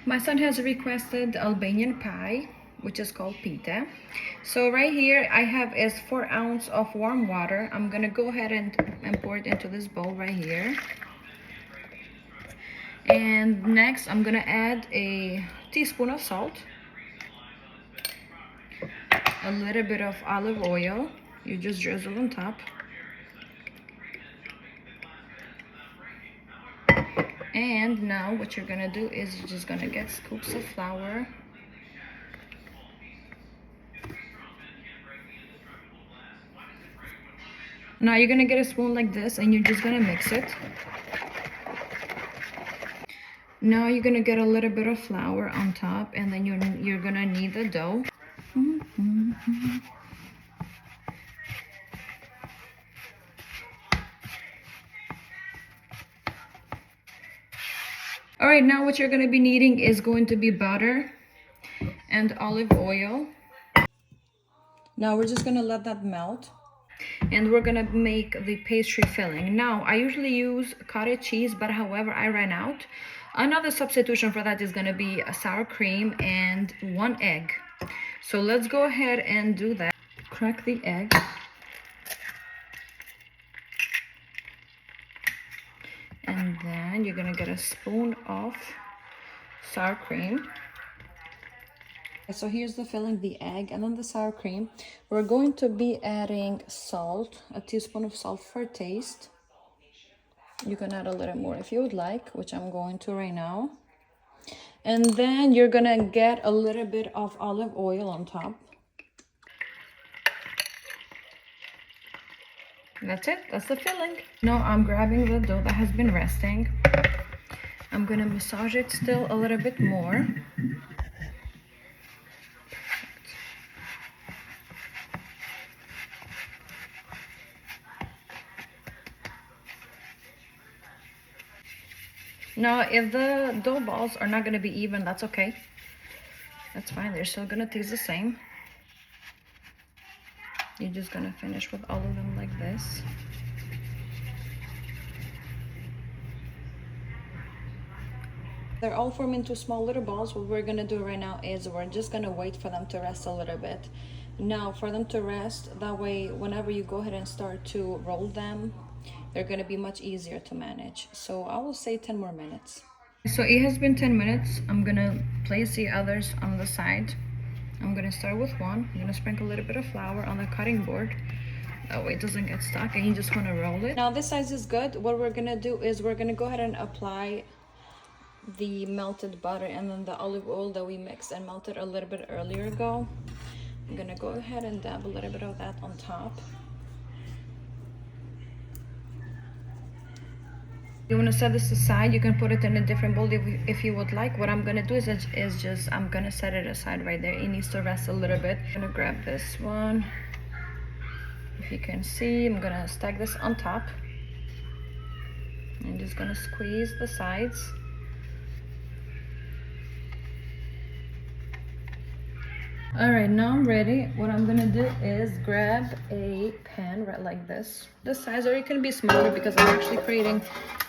My son has requested Albanian pie, which is called pite. So right here I have is 4 ounces of warm water. I'm gonna go ahead and pour it into this bowl right here. And next I'm gonna add a teaspoon of salt, a little bit of olive oil. You just drizzle on top. And now what you're gonna do is you're just gonna get scoops of flour. Now you're gonna get a spoon like this and you're just gonna mix it. Now you're gonna get a little bit of flour on top, and then you're gonna knead the dough. All right, now what you're gonna be needing is going to be butter and olive oil. Now we're just gonna let that melt, and we're gonna make the pastry filling. Now I usually use cottage cheese, but however I ran out. Another substitution for that is gonna be a sour cream and 1 egg. So let's go ahead and do that. Crack the egg. And then you're gonna get a spoon of sour cream. So here's the filling, the egg and then the sour cream. We're going to be adding salt, a teaspoon of salt for taste. You can add a little more if you would like, which I'm going to right now. And then you're gonna get a little bit of olive oil on top. That's it, that's the filling. Now I'm grabbing the dough that has been resting. I'm gonna massage it still a little bit more. Now, if the dough balls are not gonna be even, that's okay. That's fine, they're still gonna taste the same. You're just gonna finish with all of them like this. They're all formed into small little balls. What we're gonna do right now is we're just gonna wait for them to rest a little bit. Now, for them to rest, that way whenever you go ahead and start to roll them, they're gonna be much easier to manage. So I will say 10 more minutes. So it has been 10 minutes. I'm gonna place the others on the side. I'm gonna start with one. I'm gonna sprinkle a little bit of flour on the cutting board. That way it doesn't get stuck, and you just wanna roll it. Now this size is good. What we're gonna do is we're gonna go ahead and apply the melted butter and then the olive oil that we mixed and melted a little bit earlier ago. I'm gonna go ahead and dab a little bit of that on top. You want to set this aside, you can put it in a different bowl if you would like. What I'm going to do is just I'm going to set it aside right there. It needs to rest a little bit. I'm going to grab this one. If you can see, I'm going to stack this on top. I'm just going to squeeze the sides. All right, now I'm ready. What I'm gonna do is grab a pan right like this size, or it can be smaller because I'm actually creating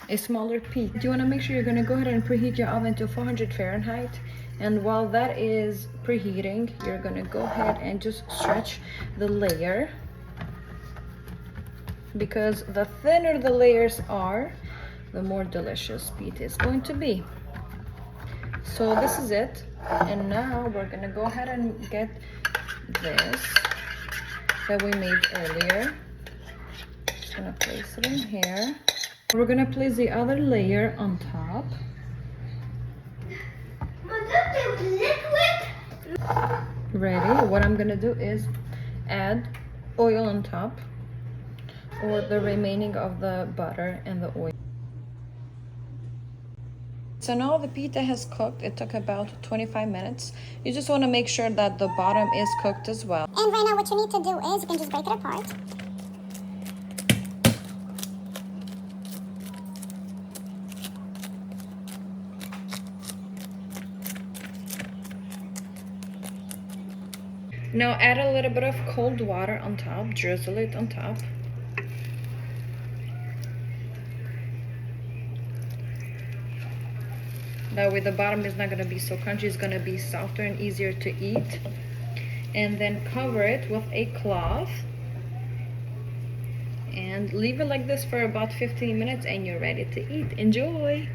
a smaller piece. You want to make sure you're going to go ahead and preheat your oven to 400 Fahrenheit, and while that is preheating, you're going to go ahead and just stretch the layer, because the thinner the layers are, the more delicious pita is going to be. So this is it, and now we're going to go ahead and get this that we made earlier. Just going to place it in here. We're gonna place the other layer on top. Ready? What I'm gonna do is add oil on top, or the remaining of the butter and the oil. So now the pita has cooked. It took about 25 minutes. You just want to make sure that the bottom is cooked as well. And right now what you need to do is you can just break it apart. Now add a little bit of cold water on top, drizzle it on top. That way the bottom is not gonna be so crunchy, it's gonna be softer and easier to eat. And then cover it with a cloth and leave it like this for about 15 minutes and you're ready to eat. Enjoy!